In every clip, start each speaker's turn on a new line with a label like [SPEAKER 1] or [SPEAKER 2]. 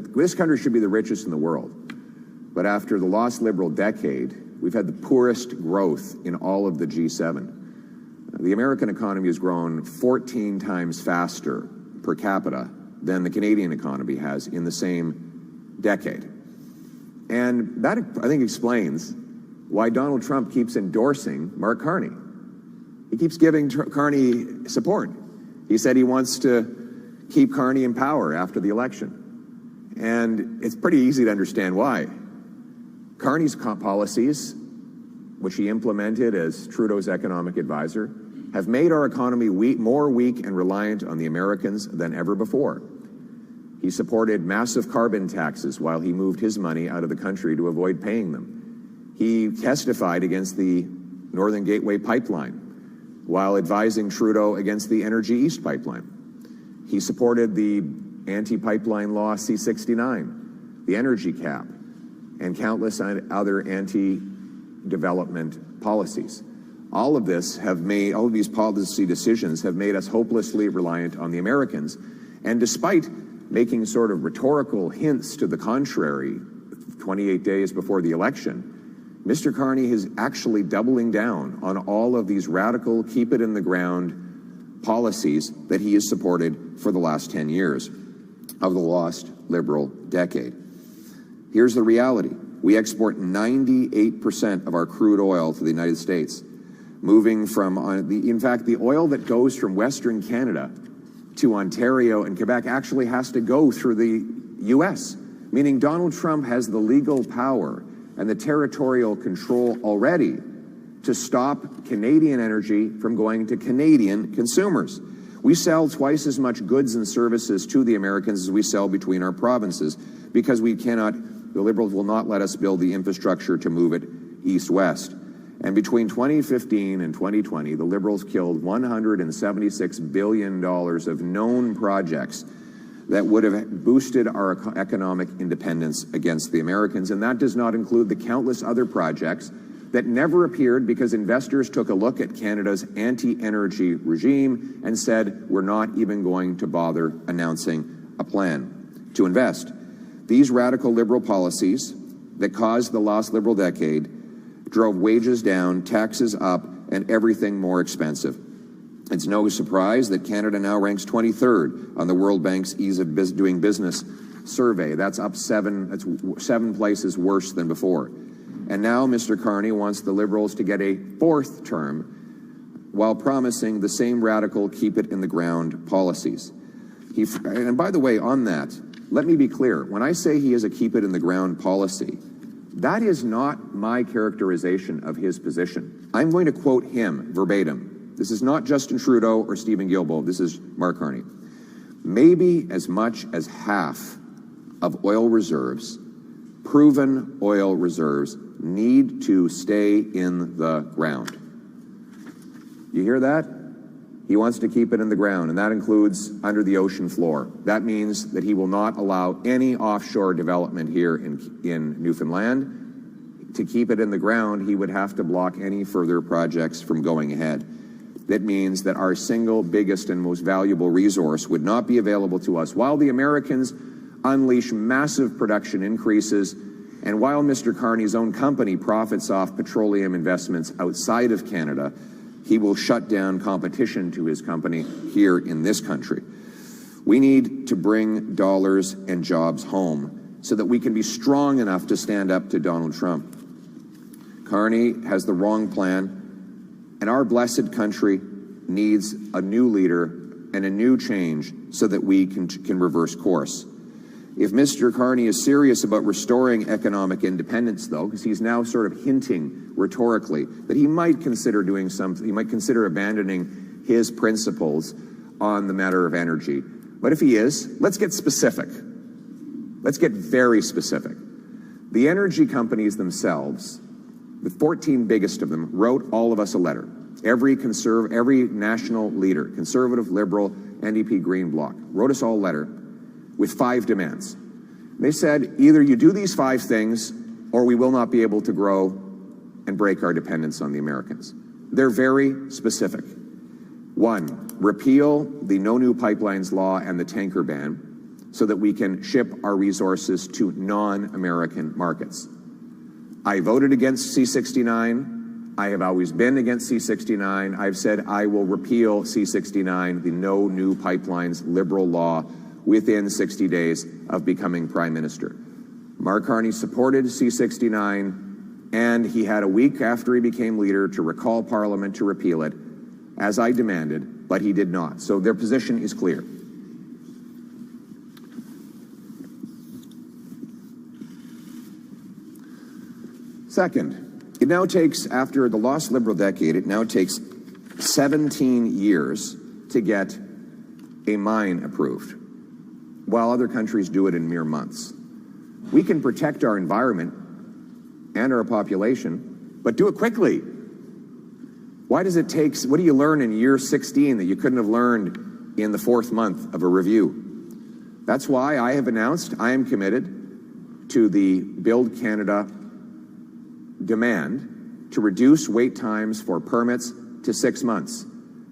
[SPEAKER 1] this country should be the richest in the world. But after the lost Liberal decade, we've had the poorest growth in all of the G7. The American economy has grown 14 times faster per capita than the Canadian economy has in the same decade. And that, I think, explains why Donald Trump keeps endorsing Mark Carney. He keeps giving Carney support. He said he wants to keep Carney in power after the election. And it's pretty easy to understand why. Carney's policies, which he implemented as Trudeau's economic advisor, have made our economy more weak and reliant on the Americans than ever before. He supported massive carbon taxes while he moved his money out of the country to avoid paying them. He testified against the Northern Gateway pipeline while advising Trudeau against the Energy East pipeline. He supported the anti-pipeline law C-69, the energy cap, and countless other anti-development policies. All of these policy decisions have made us hopelessly reliant on the Americans. And despite making sort of rhetorical hints to the contrary 28 days before the election, Mr. Carney is actually doubling down on all of these radical, keep-it-in-the-ground policies that he has supported for the last 10 years of the lost Liberal decade. Here's the reality. We export 98% of our crude oil to the United States, moving from, in fact, the oil that goes from Western Canada to Ontario and Quebec actually has to go through the U.S., meaning Donald Trump has the legal power and the territorial control already to stop Canadian energy from going to Canadian consumers. We sell twice as much goods and services to the Americans as we sell between our provinces because the Liberals will not let us build the infrastructure to move it east-west. And between 2015 and 2020, the Liberals killed $176 billion of known projects that would have boosted our economic independence against the Americans. And that does not include the countless other projects that never appeared because investors took a look at Canada's anti-energy regime and said, we're not even going to bother announcing a plan to invest. These radical Liberal policies that caused the lost Liberal decade drove wages down, taxes up, and everything more expensive. It's no surprise that Canada now ranks 23rd on the World Bank's Ease of Doing Business survey. That's up seven places worse than before. And now Mr. Carney wants the Liberals to get a fourth term while promising the same radical keep-it-in-the-ground policies. And by the way, on that, let me be clear. When I say he has a keep-it-in-the-ground policy, that is not my characterization of his position. I'm going to quote him verbatim. This is not Justin Trudeau or Stephen Guilbeault. This is Mark Carney. Maybe as much as half of oil reserves, proven oil reserves, need to stay in the ground. You hear that? He wants to keep it in the ground, and that includes under the ocean floor. That means that he will not allow any offshore development here in Newfoundland. To keep it in the ground, he would have to block any further projects from going ahead. That means that our single biggest and most valuable resource would not be available to us while the Americans unleash massive production increases and while Mr. Carney's own company profits off petroleum investments outside of Canada. He will shut down competition to his company here in this country. We need to bring dollars and jobs home so that we can be strong enough to stand up to Donald Trump. Carney has the wrong plan, and our blessed country needs a new leader and a new change so that we can reverse course. If Mr. Carney is serious about restoring economic independence, though, because he's now sort of hinting rhetorically that he might consider doing something, he might consider abandoning his principles on the matter of energy. But if he is, let's get specific. Let's get very specific. The energy companies themselves, the 14 biggest of them, wrote all of us a letter. Every national leader, conservative, liberal, NDP, Green Bloc, wrote us all a letter with 5 demands. They said, either you do these 5 things or we will not be able to grow and break our dependence on the Americans. They're very specific. 1, repeal the No New Pipelines law and the tanker ban. so that we can ship our resources to non-American markets. I voted against C-69. I have always been against C-69. I've said I will repeal C-69, the No New Pipelines liberal law, within 60 days of becoming Prime Minister. Mark Carney supported C-69, and he had a week after he became leader to recall Parliament to repeal it, as I demanded, but he did not. So their position is clear. Second, it now takes, after the lost Liberal decade, it now takes 17 years to get a mine approved, while other countries do it in mere months. We can protect our environment and our population, but do it quickly. Why does it take, what do you learn in year 16 that you couldn't have learned in the 4th month of a review? That's why I have announced I am committed to the Build Canada demand to reduce wait times for permits to 6 months.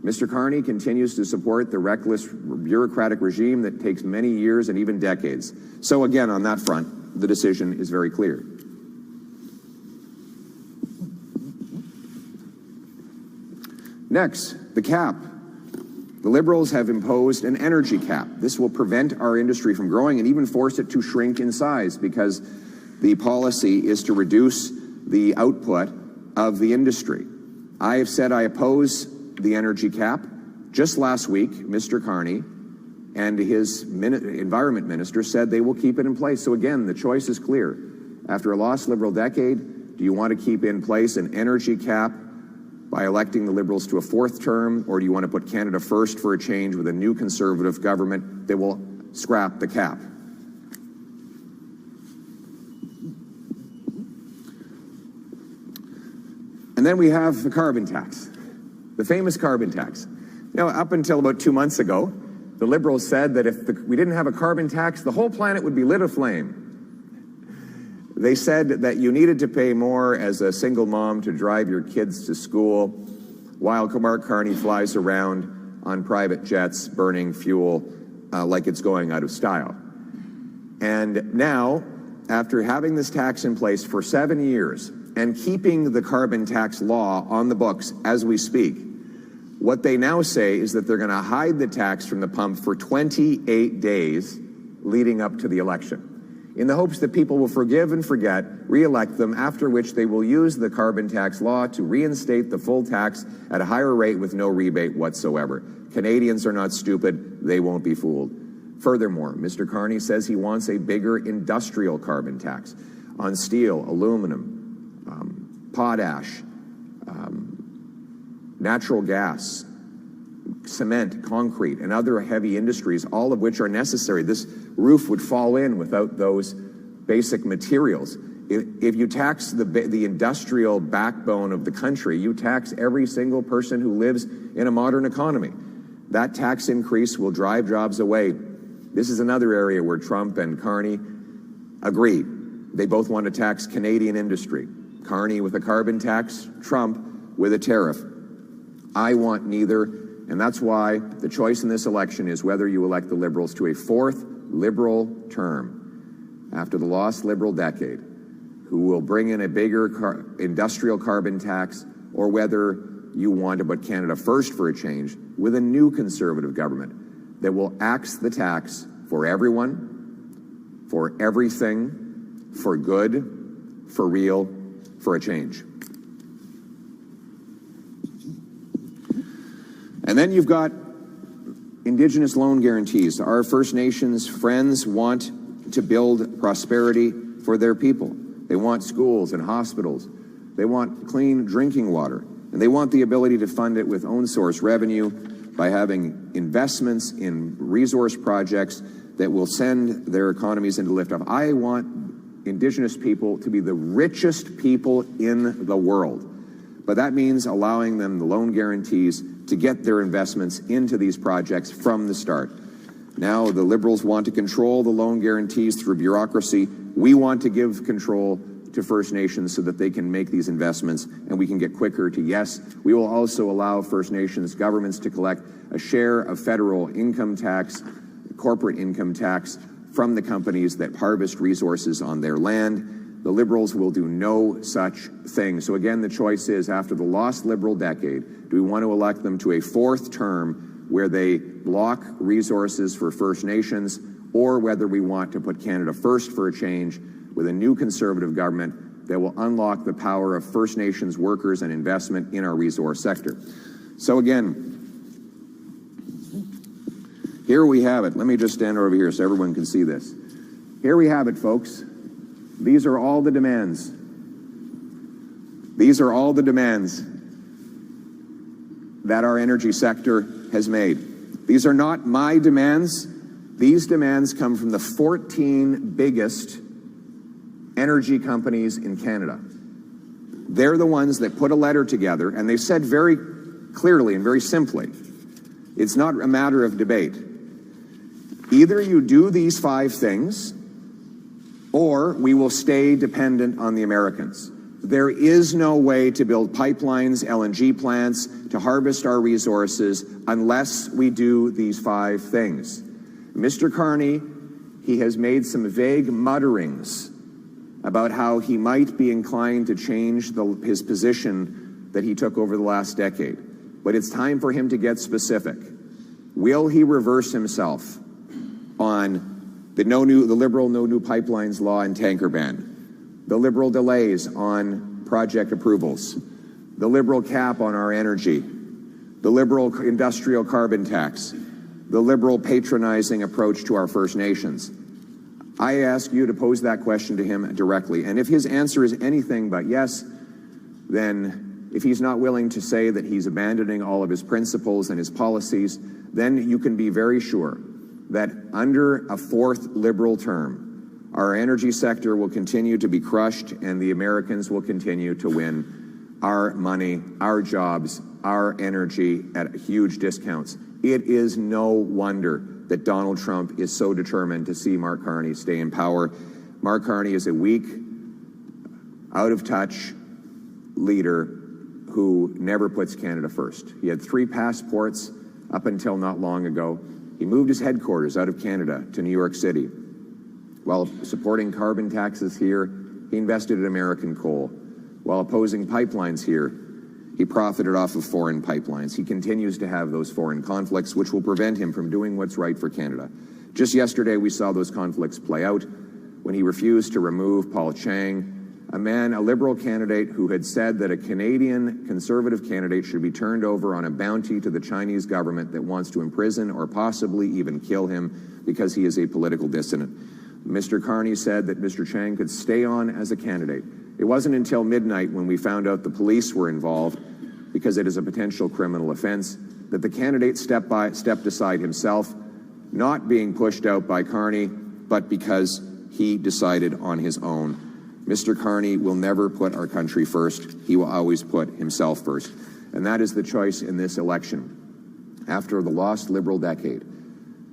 [SPEAKER 1] Mr. Carney continues to support the reckless bureaucratic regime that takes many years and even decades. So again, on that front, the decision is very clear. Next, the cap. The Liberals have imposed an energy cap. This will prevent our industry from growing and even force it to shrink in size, because the policy is to reduce the output of the industry. I have said I oppose the energy cap. Just last week, Mr. Carney and his environment minister said they will keep it in place. So again, the choice is clear. After a lost Liberal decade, do you want to keep in place an energy cap by electing the Liberals to a 4th term, or do you want to put Canada first for a change with a new Conservative government that will scrap the cap? And then we have the carbon tax, the famous carbon tax. Now, up until about 2 months ago, the Liberals said that if we didn't have a carbon tax, the whole planet would be lit aflame. They said that you needed to pay more as a single mom to drive your kids to school, while Mark Carney flies around on private jets burning fuel like it's going out of style. And now, after having this tax in place for 7 years and keeping the carbon tax law on the books as we speak, what they now say is that they're going to hide the tax from the pump for 28 days leading up to the election, in the hopes that people will forgive and forget, re-elect them, after which they will use the carbon tax law to reinstate the full tax at a higher rate with no rebate whatsoever. Canadians are not stupid. They won't be fooled. Furthermore, Mr. Carney says he wants a bigger industrial carbon tax on steel, aluminum, potash, natural gas, cement, concrete, and other heavy industries, all of which are necessary. This roof would fall in without those basic materials. If you tax the industrial backbone of the country, you tax every single person who lives in a modern economy. That tax increase will drive jobs away. This is another area where Trump and Carney agree. They both want to tax Canadian industry. Carney with a carbon tax, Trump with a tariff. I want neither, and that's why the choice in this election is whether you elect the Liberals to a 4th Liberal term after the lost Liberal decade, who will bring in a bigger industrial carbon tax, or whether you want to put Canada first for a change with a new Conservative government that will axe the tax for everyone, for everything, for good, for real, for a change. And then you've got Indigenous loan guarantees. Our First Nations friends want to build prosperity for their people. They want schools and hospitals. They want clean drinking water. And they want the ability to fund it with own source revenue by having investments in resource projects that will send their economies into liftoff. I want Indigenous people to be the richest people in the world. But that means allowing them the loan guarantees to get their investments into these projects from the start. Now the Liberals want to control the loan guarantees through bureaucracy. We want to give control to First Nations so that they can make these investments and we can get quicker to yes. We will also allow First Nations governments to collect a share of federal income tax corporate income tax from the companies that harvest resources on their land. The Liberals will do no such thing. So again, the choice is, after the lost Liberal decade, do we want to elect them to a fourth term where they block resources for First Nations, or whether we want to put Canada first for a change with a new Conservative government that will unlock the power of First Nations workers and investment in our resource sector. So again, here we have it. Let me just stand over here so everyone can see this. Here we have it, folks. These are all the demands. These are all the demands that our energy sector has made. These are not my demands. These demands come from the 14 biggest energy companies in Canada. They're the ones that put a letter together, and they said very clearly and very simply, it's not a matter of debate. Either you do these 5 things, or we will stay dependent on the Americans. There is no way to build pipelines, LNG plants, to harvest our resources unless we do these 5 things. Mr. Carney, he has made some vague mutterings about how he might be inclined to change his position that he took over the last decade. But it's time for him to get specific. Will he reverse himself on the Liberal no new pipelines law and tanker ban, the Liberal delays on project approvals, the Liberal cap on our energy, the Liberal industrial carbon tax, the Liberal patronizing approach to our First Nations? I ask you to pose that question to him directly. And if his answer is anything but yes, then if he's not willing to say that he's abandoning all of his principles and his policies, then you can be very sure that under a 4th Liberal term, our energy sector will continue to be crushed and the Americans will continue to win our money, our jobs, our energy at huge discounts. It is no wonder that Donald Trump is so determined to see Mark Carney stay in power. Mark Carney is a weak, out-of-touch leader who never puts Canada first. He had 3 passports up until not long ago. He moved his headquarters out of Canada to New York City. While supporting carbon taxes here, he invested in American coal. While opposing pipelines here, he profited off of foreign pipelines. He continues to have those foreign conflicts, which will prevent him from doing what's right for Canada. Just yesterday, we saw those conflicts play out when he refused to remove Paul Chang, a Liberal candidate who had said that a Canadian Conservative candidate should be turned over on a bounty to the Chinese government that wants to imprison or possibly even kill him because he is a political dissident. Mr. Carney said that Mr. Chang could stay on as a candidate. It wasn't until midnight, when we found out the police were involved, because it is a potential criminal offense, that the candidate stepped aside himself, not being pushed out by Carney, but because he decided on his own. Mr. Carney will never put our country first. He will always put himself first. And that is the choice in this election. After the lost Liberal decade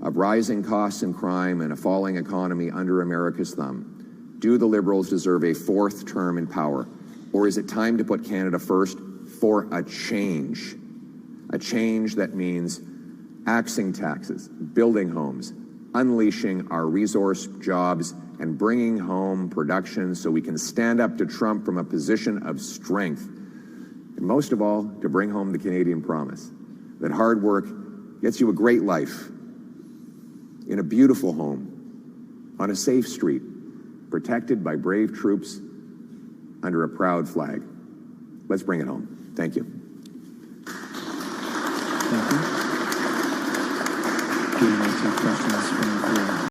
[SPEAKER 1] of rising costs and crime and a falling economy under America's thumb, do the Liberals deserve a 4th term in power? Or is it time to put Canada first for a change? A change that means axing taxes, building homes, unleashing our resource jobs, and bringing home production so we can stand up to Trump from a position of strength. And most of all, to bring home the Canadian promise that hard work gets you a great life, in a beautiful home, on a safe street, protected by brave troops under a proud flag. Let's bring it home. Thank you.
[SPEAKER 2] Thank you. Do you want to take questions from the floor?